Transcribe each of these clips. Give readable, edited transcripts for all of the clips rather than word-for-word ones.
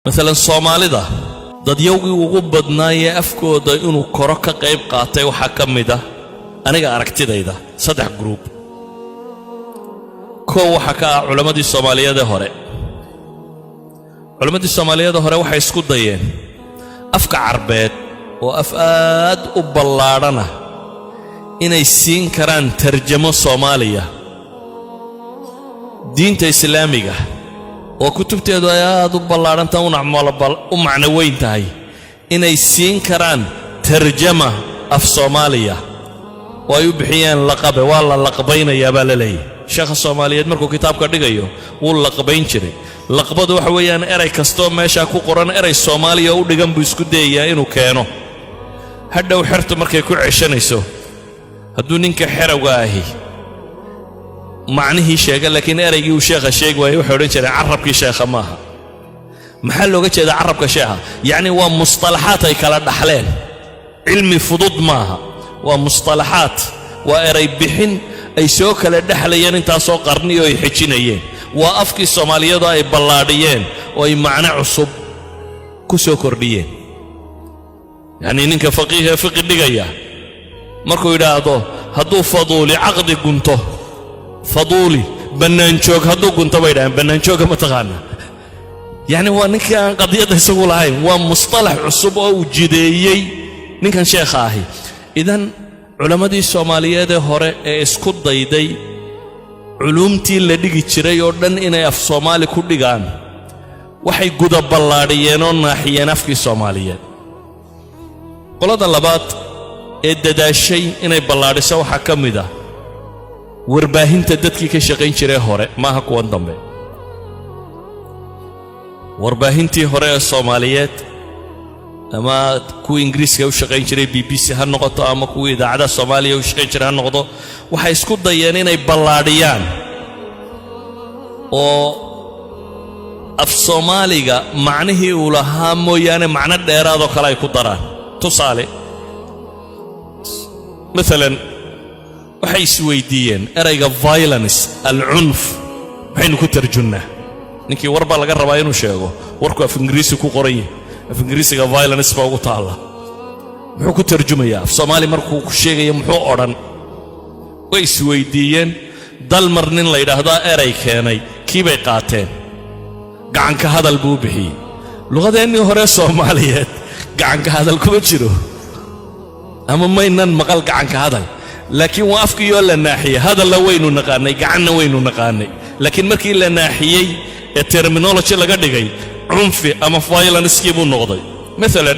مثلا Soomaalida dad yowgii ugu badnaayay afkooda inuu koro ka qayb qaatay waxa kamida aniga aragtidayda saddex group koo waxa ka culimadii Soomaaliyeed hore culimadii Soomaaliyeed hore waxay isku dayeen afka Carbeed oo aad u ballaadhana inay siin karaan tarjamo Soomaaliya diinta islaamiga oo kutubteedu ay aad u ballaadhanta u macno weyn tahay inay siin karaan tarjama af Soomaaliya oo ay u bixiyaan laqab waa la laqabaynayaa baa la leeyahay sheekha Soomaaliyeed markuu kitaabka dhigayo wuu laqabayn jiray laqabadu waxa weeyaan eray kasto meesha ku qoran eray Soomaaliya u dhigan buu isku dayayaa inuu keeno hadhow xirtu markay ku ceeshanayso hadduu ninka xerawga ahi macnihi sheega laakiin eraygii uu sheekha sheeg waayay wuxuu oran jiray carabkii sheekha maaha maxaa looga jeedaa carabka sheekha yaani waa mustalahaat ay kala dhaxleen cilmi fudud maaha waa mustalahaat waa eray bixin ay soo kala dhaxlayeen inta soo qarniyo ay xijinayeen waa afkii Soomaaliyeed ay ballaadhiyeen oo ay macna cusub ku soo kordhiyeen yaani ninka fiqi dhigaya markuu yiraahdo hadduu faduuli aqdi gunto faduuli banaan joog hadduu gunto bay dhahan banaan joog ma taqaana yaani waa ninka aan qadiyada isagu lahayn waa mustalah cusub oo u jideeyay ninkan sheekha ahi idan culamadii Soomaaliyeed hore ee isku dayday culumtii la dhigi jiray oo dhan inay af Soomaali ku dhigaan waxay guda ballaadhiyeen oo naaxiyeen afkii Soomaaliyeed qolada labaad ee dadaashay inay ballaadhiso waxa kamid ah warbaahinta dadkii ka shaqayn jiray hore maaha kuwan dambe warbaahintii hore ee Soomaaliyeed ama kuwa Ingiriiska u shaqayn jiray BBC ha noqoto ama kuwa idaacada Soomaaliya u shaqayn jiray ha noqdo waxay isku dayeen inay ballaadhiyaan oo af Soomaaliga macnihii uu lahaa mooyaane macno dheeraad oo kale ay ku daraan tusaale مثلا waxay isweydiiyeen erayga violence al-unf waxaynu ku tarjunaa ninkii warba laga rabaa inuu sheego warku af Ingiriisi ku qoran yahay af Ingiriisiga violence baa ugu taala muxuu ku tarjumayaa af Soomaali markuu ku sheegayo muxuu oran way isweydiiyeen dal marnin la yiraahdo eray keenay kiibay qaateen gacan ka hadal buu bixiyay luqadeennii hore Soomaaliyeed gacan ka hadal kuma jiro ama maynan maqal gacan ka hadal laakiin waa afkiyo la naaxiyay hadal la weynu naqaanay gacanna weynu naqaanay laakiin markii la naaxiyay ee terminology laga dhigay cunfi ama violence kii buu noqday مثلا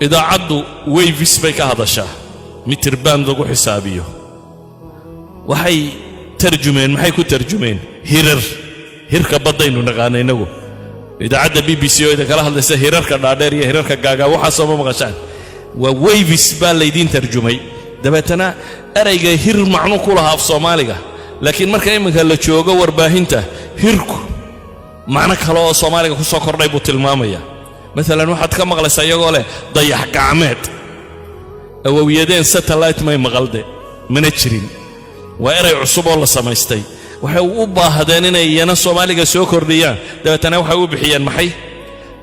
idaacadu waves bay ka hadashaa mitir baan lagu xisaabiyo waxay tarjumeen maxay ku tarjumeen hirka badaynu naqaanay inagu idaacada BBC oo ida kala hadlaysa hirarka dhaadheer iyo hirarka gaaga waxa soo maqashaan waa waves baa leedin tarjumay dabeetana erayga hir macno ku lahaa af Soomaaliga laakiin marka iminka la joogo warbaahinta hirku macno kale oo Soomaaliga ku soo kordhay buu tilmaamaya مثلا waxaad ka maqlaysaa iyagoo leh dayax gacmeed awowiyadeen satellite may maqalde mana jirin waa eray cusub oo la samaystay waxay u baahdeen inay iyana Soomaaliga soo kordhiyaan dabeetana waxay u bixiyeen maxay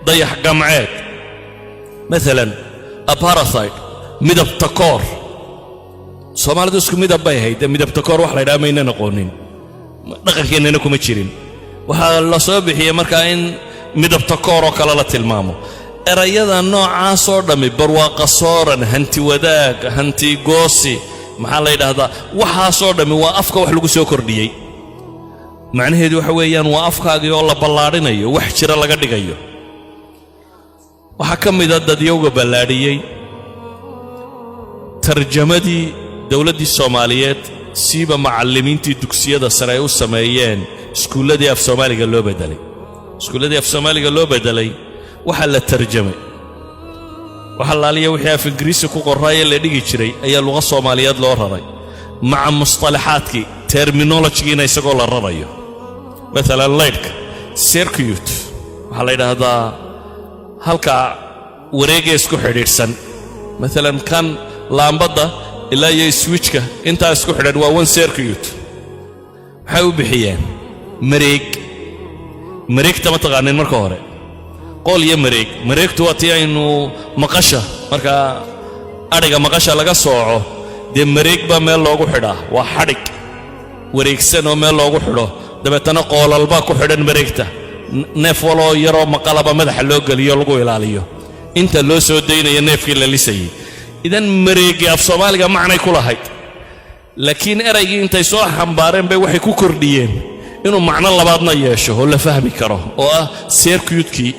dayax gacmeed مثلا apartheid midab takoor Soomaalidu isku midab bay ahayd midab takoor wax la yiraahdo ma inaan aqoonin dhaqankeena kuma jirin waxa la soo bixiyay marka in midab takoor oo kala la tilmaamo erayada noocaas oo dhami barwaaqa sooran hanti wadaag hanti goosi maxaa la yiraahdaa waxa soo dhami waa afka wax lagu soo kordhiyay macnaheedu waxa weeyaan waa afkaaga oo la ballaarinayo wax jira laga dhigayo waxa kamid ah dadyowga ballaadhiyay tarjamadii dawladda Soomaaliyeed siiba macallimiintii dugsiyada sare ay u sameeyeen iskuuladii af Soomaaliga loo bedelay iskuuladii af Soomaaliga loo bedelay waxa la tarjamay waxa la aliya wixii af Ingiriisi ku qoray la dhigi jiray ayaa luqada Soomaaliyeed loo raray maca mustalahaadki terminology-na isagoo la rarayo مثلا like circuit waxa la yiraahdaa halka wareega isku xidhiidhsan مثلا kan laambada ilaa iyo switchka inta isku xidhan waa one circuit waxay u bixiyeen mareegta ma taqaaneen marka hore qool iyo mareegtu waa tii aynu maqasha marka ariga maqasha laga sooco dee mareeg baa meel loogu xidhaa waa xadhig wareegsan oo meel loogu xidho dabeetana qoolalbaa ku xidhan mareegta neef waloo yaroo maqalaba madaxa loo geliyo lagu ilaaliyo inta loo soo daynayo neefkii la lisayay idan mareegii af soomaaliga macnay ku lahayd laakiin eraygii intay soo xambaareen bay waxay ku kordhiyeen inuu macno labaadna yeesho oo la fahmi karo oo ah circuitkii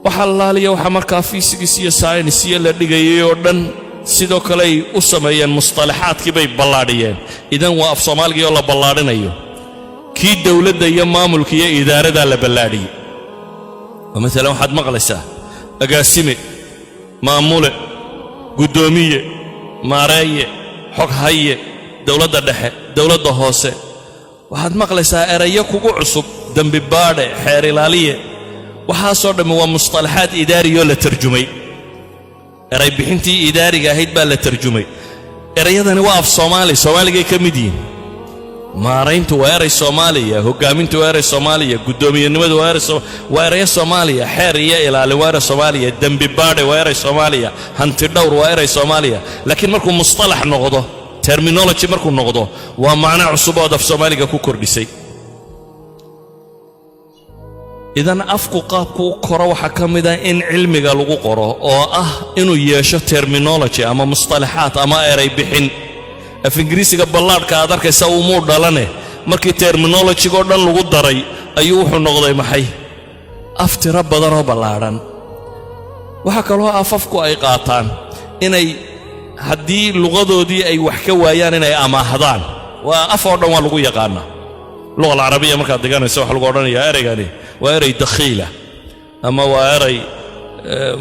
waxa laaliya waxa markaa physics iyo science iyo la dhigayay oo dhan sidoo kale ay u sameeyeen mustalaxaadkii bay ballaadhiyeen idan waa af soomaaliga oo la ballaadhinayo kii dawladda iyo maamulka iyo idaarada la ballaadhiyay مثلا waxaad maqlaysaa agaasime maamule gudoomiye maareeye xog haye dawladda dhexe dawladda hoose waxaad maqlaysaa erayo kugu cusub dambi baadhe xeer ilaaliye waxa soo dhamay waa mustalaxaad idaariyo la tarjumay eray bixintii idaariga ahayd baa la tarjumay erayadani waa af Soomaaliga ka mid yihiin maarayntu waa eray Soomaaliya hogaamintu waa eray Soomaaliya gudoomiyenimadu waa eray Soomaaliya xeer iyo ilaali waa eray Soomaaliya dambi baadhe waa eray Soomaaliya hanti dhowr waa eray Soomaaliya laakiin markuu mustalax noqdo terminology markuu noqdo waa macna cusub oo af Soomaaliga ku kordhisay idan afku qaabku koro waxa kamida in cilmiga lagu qoro oo ah inuu yeesho terminology ama mustalaxaat ama eray bixin af ingiriisiga ballaadhka aad arkaysa uu dhalane markii terminology oo dhan lagu daray ayuu wuxuu noqday maxay aftira badan oo ballaadhan waxa kale oo afafku ay qaataan inay haddii luqadoodii ay wax ka waayaan inay amaahdaan waa af oo dhan waa lagu yaqaanaa luqa carabiga markaad dhiganayso waxa lagu odhanayaa eraygani waa eray dakhiila ama waa eray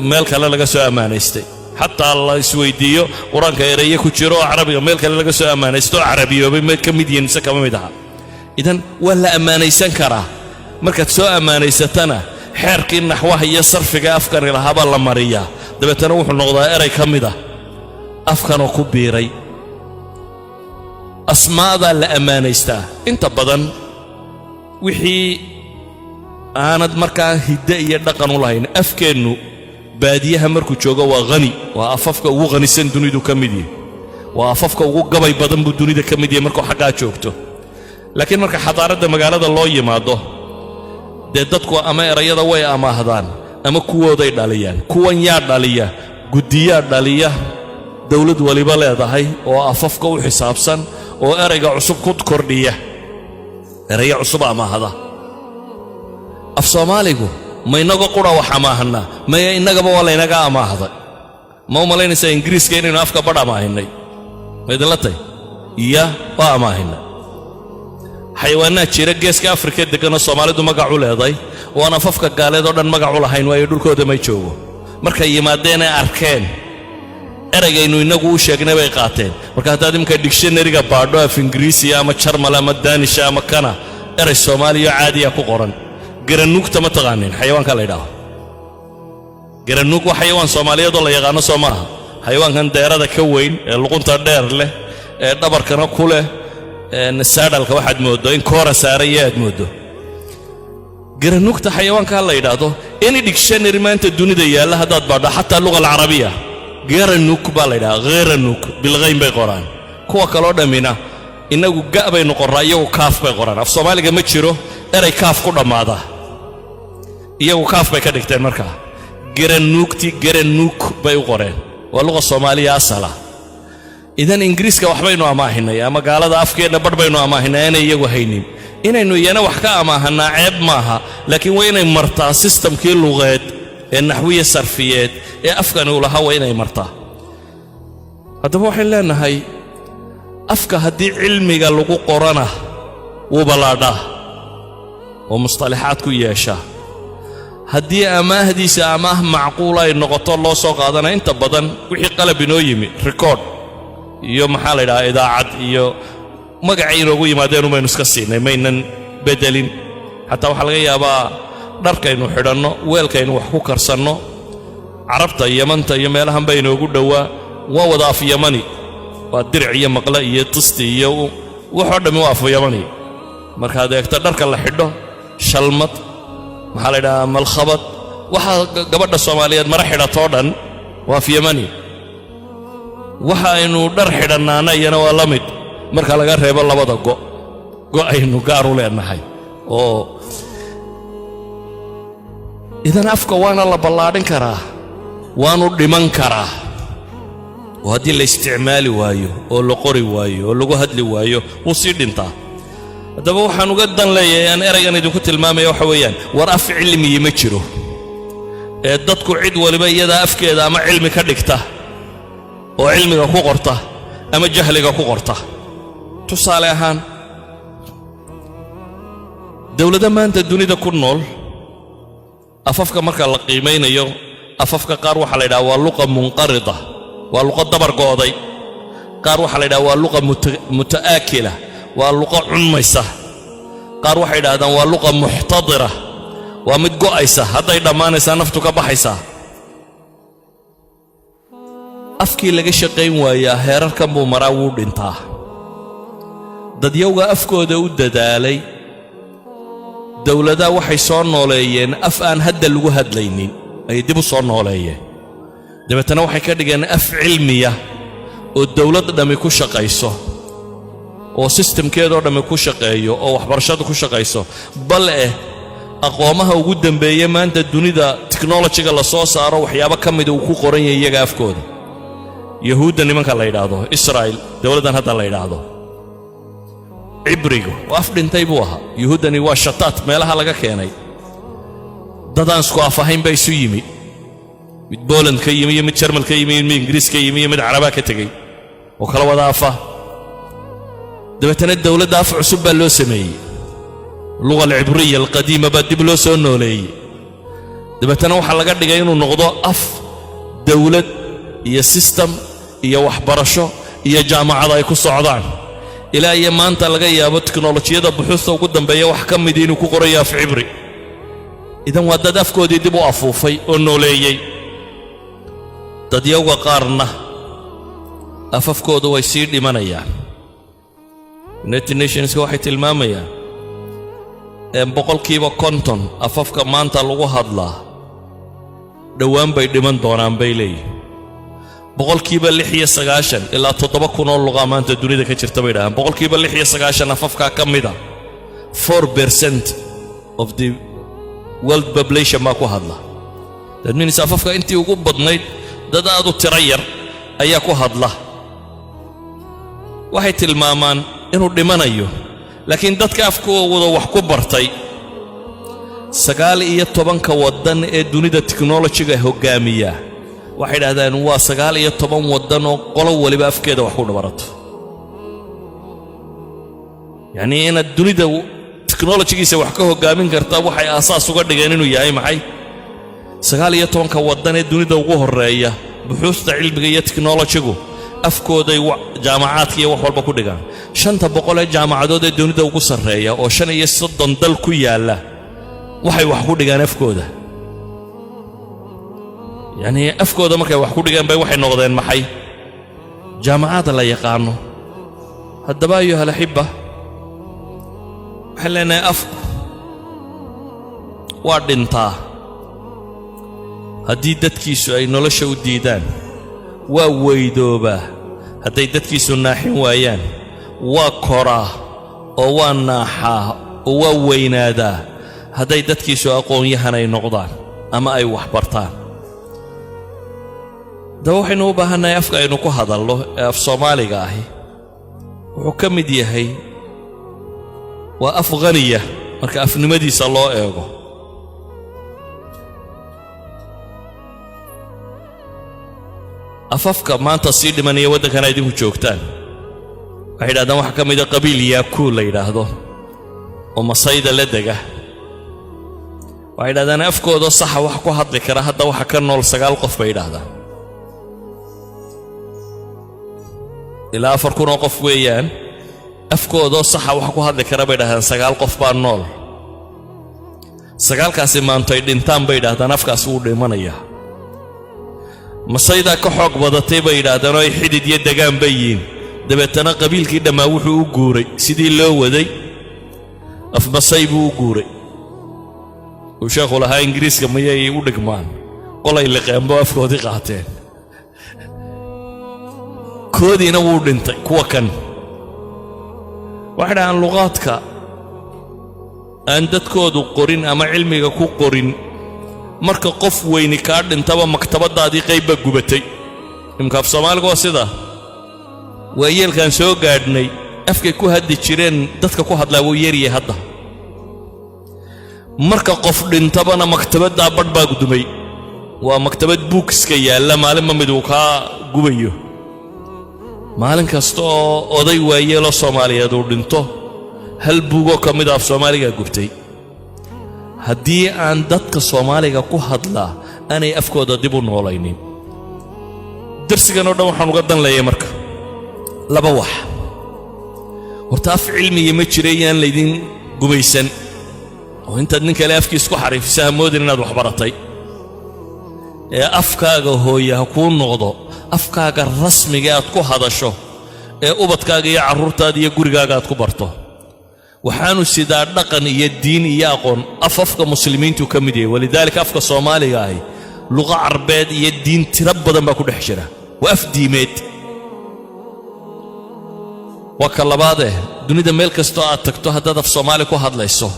meel kale laga soo amaanaystay حتى الله يسويديو قرآن كيريه كجرو عربي ميل كلا لقى سو أمانيستو عربي وبميل كميدين سكما ميدها إذن ولا أمانيسان كرا مركز سو أمانيستنا حرك النحوه يصرف أفكار إلى هذا المريا دب تروح النقطة إري كميدة أفكار كبيري أسماء ذا الأمانيستا أنت بدن وحي أنا مركز هداية دقن الله أفكارنو baadiyaha markuu joogo waa qani waa afafka ugu qanisan dunidu kamidii waa afafka ugu gabay badan buu dunida kamidii markuu xaqaa joogto laakiin marka xadaarada magaalada loo yimaado dadku ama erayada way amaahdaan ama kuwooday dhaliyaan kuwan yaa dhaliya gudiya dhaliya dawlad waliba leedahay oo afafka u xisaabsan oo erayga cusub ku kordhiya eraya cusub amaahda af Soomaaligu ma inaga qura waxa maahna ma inagaba wala inaga amaahda ma umaleynaysa ingiriiska inaynu afka badha maahinay meedalatay iya waa amaahina xayawaanaad jira geeska Afrika degan Soomaalidu magac u leedahay waana afafka gaaleed oo dhan magac u lahayn way dhulkooda ma joogo marka yimaadeen ay arkeen erayaynu inagu u sheegnay bay qaateen marka hadaad imka dictionary-ga baadho af Ingiriisi ama Jarmal ama Danish ama kana eray Soomaaliya caadiya ku qoran garanuug tama taqaanin xayawaanka la yiraahdo garanuug waa xayawaan Soomaaliyeed oo la yaqaan Soomaha xayawaankan deerada ka weyn ee luqunta dheer leh ee dhabarkana ku leh nasaadalka waxaad moodo in koora saarayaad moodo garanuugta xayawaanka la yiraahdo in dictionary maanta dunida yaala hadaad baadho xataa luqada carabiga garanuug baa la yiraahdaa garanuug bilqayn bay qoraan kuwa kale oo dhamina inagu gaabay noqorayo kaaf bay qoraan af Soomaaliga ma jiro eray kaaf ku dhamaada iyagu kaaf bay ka dhigteen markaa garanuug bay u qoreen waa luqada Soomaaliya asala idan ingiriiska waxbaynu amaahinay ama gaalada afkeena badbaynu amaahinay inay iyagu haynin inaynu iyana wax ka amaahanaa ceeb maaha laakiin waa inay martaa systemkii luqeed ee naxwiye sarfiyeed ee afkani u lahaa waa inay martaa haddaba waxaan leenahay afka haddii cilmiga lagu qorana wuu ballaadhaa oo mustalaxaad ku yeesha haddii amaahdiisa amaah macquul ay noqoto loo soo qaadana inta badan wixii qalab inoo yimi record iyo maxaa la yiraahdaa idaacad iyo magacay inoogu yimaadeen umaynu iska siinay maynan bedelin xataa waxa laga yaabaa dharkaynu xidhanno weelkaynu wax ku karsanno carabta Yamanta iyo meelahan bay inoogu dhawaa waa wada af Yamani waa dirc iyo maqla iyo tisti iyo wuxuu dhami waa af Yamani marka adeegta dharka la xidho shalmad maxaa la yiraahdaa malkhabad waxa gabadha Soomaaliyeed mara xidhato dhan waa fi Yamani waxa aynu dhar xidhanaana iyana waa la mid marka laga reebo labada go aynu gaar u leenahay oo idan afka waana la ballaadhin karaa waanu dhiman karaa oo haddii la isticmaali waayo oo la qori waayo oo lagu hadli waayo wuu sii dhintaa haddaba waxaan uga dan leeyahay aan eraygan idinku tilmaamaya waxa weeyaan war af cilmiyi ma jiro ee dadku cid waliba iyada afkeeda ama cilmi ka dhigta oo cilmiga ku qorta ama jahliga ku qorta tusaale ahaan dawladda maanta dunida ku nool afafka marka la qiimeynayo afafka qaar waxa la yiraahdaa waa luqa munqarida waa luqa dabar gooday qaar waxa la yiraahdaa waa luqa mutaakila waa luqa cunmaysa qaar waxa yiraahdaan waa luqa muhtadira waa mid go'aysa haday dhamaanaysa naftu ka baxaysa afkii laga shaqeyn waaya heerarkan buu maraa wuu dhintaa dadyowga afkooda u dadaalay dawladda waxay soo nooleeyeen af aan hadda lagu hadlaynin ay dib u soo nooleeyeen dabeetana waxay ka dhigeen af cilmiya oo dawladda dhami ku shaqayso oo systemkeedoo dhami ku shaqeeyo oo waxbarashadu ku shaqayso bal aqoomaha ugu dambeeyay maanta dunida technology-ga la soo saaro waxyaabo kamid uu ku qoran yahay iyaga afkooda yahuudda nimanka la yiraahdo Israel dawladdan hadda la yiraahdo ibrigo waaf dhintay buu ahaa yahuudani waa shataat meelaha laga keenay dadaan isku afahayn bay isu yimi mid Poland ka yimi mid German ka yimi mid Ingiriis ka yimi mid Caraba ka tagay oo kala wada afa dabeetana dawladda af cusub baa loo sameeyay luqa al-ibriya al-qadiima baa dib loo soo nooleeyay dabeetana waxa laga dhigay inuu noqdo af dawlad iyo system iyo waxbarasho iyo jaamacad ay ku socdaan ilaa iyo maanta laga yaabo tiknoolajiyada buxuusta ugu dambeeya wax ka mid inuu ku qorayo af cibri idan waa dad afkoodii dib u afuufay oo nooleeyay dadyowga qaarna afafkoodu way sii dhimanayaan United Nations waxay tilmaamayaan boqolkiiba 50 afafka maanta lagu hadlaa dhawaan bay dhiman doonaan bay leeyihiin boqolkiiba 96 ilaa 7,000 oo luqa maanta dunida ka jirta bay dhahaan boqolkiiba 96 afafka ka mida 4% of the world population ma ku hadla that means afafka intii ugu badnayd dad aad u tiro yar ayaa ku hadla waxay tilmaamaan inuu dhimanayo laakiin dadka afkooda wax ku bartay 19 wadan ee dunida technology-ga hogaamiya waxay yiraahdaan waa 19 wadan oo qolo waliba afkeeda wax ku barato yani in dunida technology-giisa wax ka hogaamin karta waxay asaas uga dhigeen inuu yahay maxay 19 wadan ee dunida ugu horeeya buxuusta cilmiga iyo technology-gu afkooda jaamacaadka iyo wax walba ku dhigaan 500 ee jaamacadood ee dunida ugu sareeya oo 35 dal ku yaala waxay wax ku dhigaan afkooda yani afkooda markay wax ku dhigaan bay waxay noqdeen maxay jaamacad la yaqaano haddaba ayuha alhibba xalana af waa dhintaa haddii dadkiisu ay nolosha u diidaan waa weydooba hadday dadkiisu naaxin waayaan waa koraa oo waa naaxaa oo waa weynaadaa hadday dadkiisu aqoon-yahan ay noqdaan ama ay wax bartaan da waxaynu u baahannahay afka aynu ku hadalno ee af Soomaaliga ahi wuxuu ka mid yahay waa af qaniya marka afnimadiisa loo eego afafka maanta sii dhimanaya waddankan ay idinku joogtaan waxay yidhahdaan waxa ka mid ah qabiil Yaakuu la yidhaahdo oo Masayda la dega waxay yidhahdaan afkooda sax wax ku hadli kara hadda waxa ka nool 9 qof bay yidhaahdaan ilaa 4,000 oo qof weeyaan afkooda sax wax ku hadli kara bay yidhahdaan 9 qof baa nool 9kaasi maanta ay dhintaan bay yidhahdaan afkaas uu dhimanaya Masayda ka xoog badatay bay yiraahdaan oo ay xidid iyo degaan bayin dabeetana qabiilkii dhamaa wuxuu u guuray sidii loo waday af Masay buu u guuray وشيخ لها إنجليز كما يودك مان قولي اللي قيام بوافكودي قاتين كودي نوود انت كوكن واحد عن لغاتك أن تدكودو قرين أما علمي كو قرين marka qof weyni ka dhintaba maktabadaadii qayb gubatay imka Soomaaliga waa sida waayelkan soo gaadhnay afkay ku haddi jireen dadka ku hadlaa wuu yeeriye hadda marka qof dhintabana maktabada badbaa gudumay waa maktabad bookska yaala maalin mid uu ka gubayo maalin kasto oday waayelo Soomaaliyeed uu dhinto hal buugo kamid ah Soomaaliga gubtay haddii aan dadka Soomaaliga ku hadlaa aanay afkooda dib u noolaynin darsigan oo dhan waxaan uga dan leeyahay marka laba wax horta af cilmiga ma jirayaan leedin gubaysan oo intaad nin kale afkiis ku xariifsaa moodin inaad wax baratay ee afkaaga hooyaha ku noqdo afkaaga rasmiga aad ku hadasho ee ubadkaaga iyo carruurtaada iyo gurigaaga aad ku barto waxaanu sidaa dhaqan iyo diin iyo aqoon afafka muslimiintu ka mid yahay walidaalika afka Soomaaliga ay luqa carbeed iyo diin tira badan baa ku dhex jira waa af diimeed waa ka labaad dunida meel kasto aad tagto haddaad af Soomaali ku hadlayso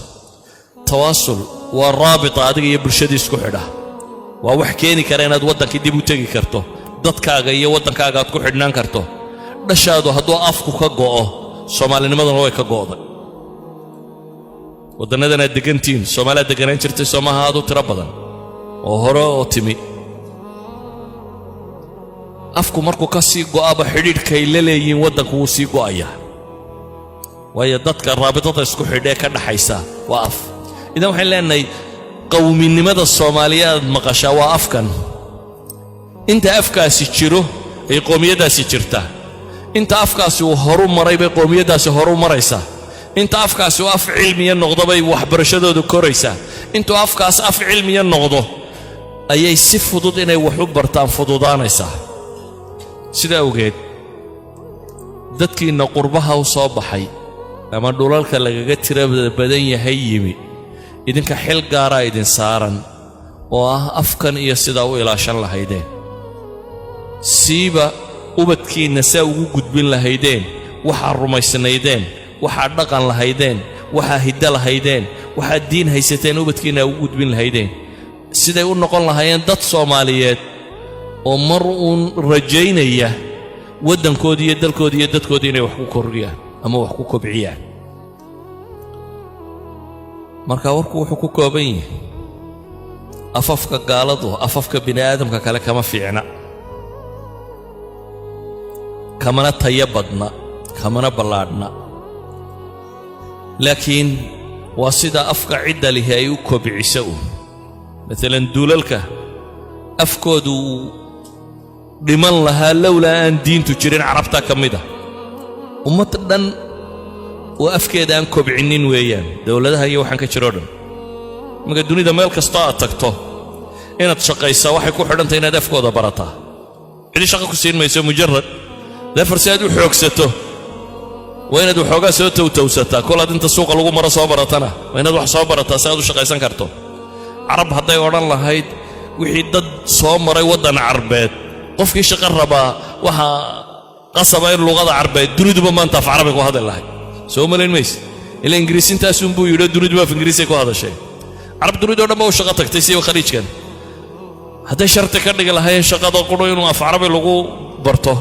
tawaasul waa raabita adiga iyo bulshada isku xidha waa wax keeni kara inaad waddanka dib u tagi karto dadkaaga iyo waddankaaga aad ku xidhnaan karto dhashaadu hadduu afku ka go'o Soomaalinimaduna way ka go'day wadannadana degantiin Soomaaliya deganaan jirtay Soomaha aad u tira badan oo hore oo timi afku markuu ka sii go'aba xidhiidhkay la leeyihiin waddanku wuu sii go'aya waayo dadka raabitada isku xidhee ka dhaxaysa waa af idan waxaan leenahay qowminimada Soomaaliyeed maqashaa waa afkan inta afkaasi jiro ay qoomiyadaasi jirta inta afkaasi uu horu maray bay qoomiyadaasi horu maraysa inta afkaasi uu af cilmiya noqdo bay waxbarashadoodu koraysa inta afkaas af cilmiya noqdo ayay si fudud inay wax u bartaan fududaanaysa sida ogeed dadkiina qurbaha u soo baxay ama dhulalka lagaga tirada badan yahay yimi idinka xil gaar ah idin saaran oo ah afkan iyo sida u ilaashan lahaydeen siiba ubadkiina saa ugu gudbin lahaydeen waxa rumaysnaydeen waxa dhaqan lahaydeen waxa hidda lahaydeen waxa diin haysateen ubadkiina ugu gudbin lahaydeen siday u noqon lahaayeen dad Soomaaliyeed oo mar uun rajaynaya waddankoodii iyo dalkoodii iyo dadkoodii inay wax ku kordhiyaan ama wax ku kobciyaan marka warku wuxuu ku kooban yahay afafka gaaladu afafka bini'aadamka kale kama fiicna kamana tayabadna kamana ballaadhna laakiin waa sida afka cidda leh ay u kobciso مثلا dulalka afkoodu dhiman lahaa lawla aan diintu jirin carabta kamida ummad dhan oo afkeeda aan kobcinin weeyaan dawladaha iyo waxaan ka jiro dhan marka dunida meel kasta aad tagto inaad shaqayso waxay ku xidhantay inaad afkooda barataa cid shaqo ku siin mayso mujarrad farsaad u xoogsato waa inaad waxoogaa soo towtowsataa kol aad inta suuqa lagu maro soo baratana waa inaad wax soo barataa si aad u shaqaysan karto carab hadday odhan lahayd wixii dad soo maray waddan carbeed qofkii shaqo rabaa waxa qasaba in luqada carbeed duniduba maanta af carabi ku hadli lahayd soo malayn mayse ilaa ingiriisintaasuun buu yidhi duniduba af ingiriisi ku hadashay carab dunidoo dhan ba u shaqo tagtay si khaliijkan hadday sharti ka dhigi lahaayeen shaqada qudho inuu af carabi lagu barto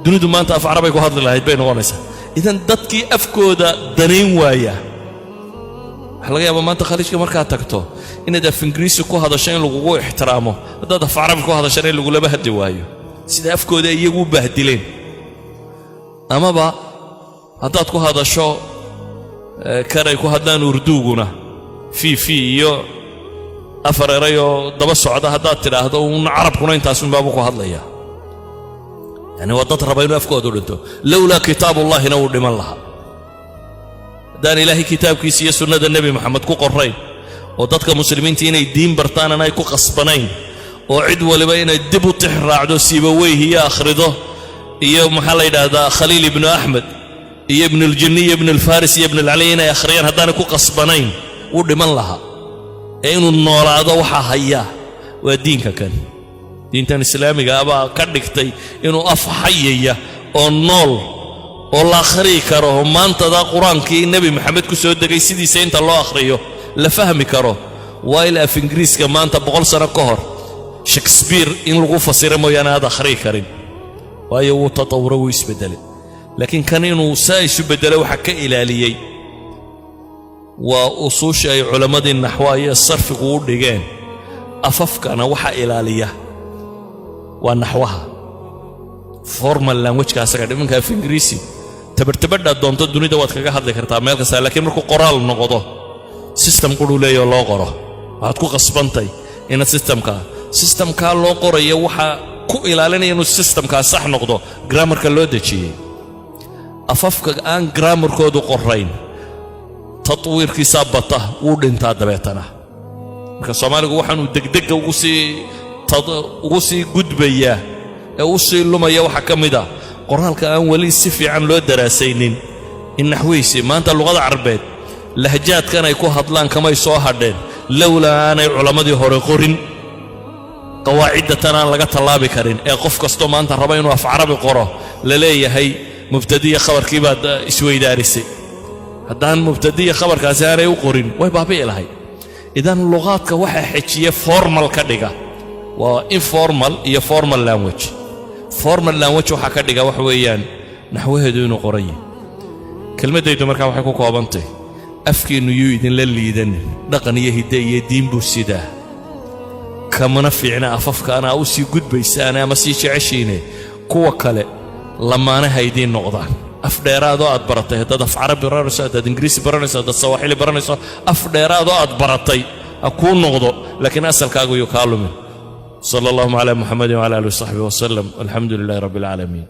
dunidu maanta af carabi ku hadli lahayd bay noqonaysaa idan dadkii afkooda danayn waaya waxa laga yaabaa maanta khaliijka markaad tagto inaad af ingiriisi ku hadasho in lagugu ixtiraamo haddaad af carabi ku hadashana in lagulaba hadli waayo sida afkooda iyagu u baahdileen amaba haddaad ku hadasho karay ku hadlaan urduuguna fi iyo afar erayoo daba socda haddaad tidhaahdo uun carabkuna intaasunbaabu ku hadlaya yani waa dad raba inuu afkooda u dhinto lowlaa kitaabullahina uu dhiman lahaa haddaan ilaahay kitaabkiisa iyo sunnada nebi maxamed ku qorrayn oo dadka muslimiinta inay diin bartaan anay ku qasbanayn oo cid waliba inay dib u tix raacdo siibaweyhiyo akhrido iyo maxaa la yidhaahdaa khaliil ibnu axmed iyo ibnuljinni iyo ibnulfaris iyo ibnulcali inay akhriyaan haddaanay ku qasbanayn wuu dhiman lahaa إنه النور هذا وحهيا ودينك كان دينتان إسلامي أبا كدكتي إنه أفحيية النور والله آخري كره ما أنت ذا قرآن كي النبي محمد كسود دقي سيدي سينت الله آخريه لفهم كره وإلى في إنجليز كما أنت بقول سنة كهر شكسبير إن الغوفة سيرمو يانا هذا آخري كريم وأيه تطوره ويسبدله لكن كان إنه سايس بدله وحكى إلاليي وأصوش أي علماء النحوية الصرف قول دجان أففك أنا وحى إلالية والنحوها فورمال لانجويج كاسكاد من كان في إنجليزي تبرتبدا دونت الدنيا دوت كذا هذا كرتا مالك سال لكن مركو قرال نقضه سيستم كله ليه الله قرأ هتكون قصبنتي إن سيستم كا الله قرأ يوحى كو إلاليني إنه سيستم كا صح نقضه جرامر كله شيء أففك أن جرامر كودو قرين تطوير كسابته ودين تادبتنا كسامالك وحنو دق وقصي جود بيا وقصي لما يوحى كمدا قرالك أن ولي سفي عن لو دراسينين النحويسي ما أنت اللغة العربية لهجات كان يكون هطلان كما يسوهدين لولا أنا علماء هورقورين قواعدتنا لقت الله بكرين قف كستو ما أنت ربين وف عربي قرا للي هي مبتدية خبر كيباد اسوي دارسي هدان مبتدية خبر كاساري وقرين وي بابي لهي إذن اللغات كوحة حكية فورمال كدقة وإنفورمال هي فورمال لانجويج فورمال لانجويج وحا كدقة وحويان نحوها دون قرية كلمة ديتو مركا وحا كوكو أبنتي أفكي إنه يويدن لليدن دقنية هداية دين بوسيدا كما نفعنا أففك أنا أوسي قد بيسانا مسيش عشيني كوة كالي لما أنا هيدين نقضان أفديرادو أدبرتي هداد أف عربي برانيسو هداد إنجليسي برانيسو هداد صواحيلي برانيسو أفديرادو أدبرتي أكون نقضو لكن أسأل كاقو يكالو من صلى الله على محمد وعلى آله وصحبه وسلم الحمد لله رب العالمين.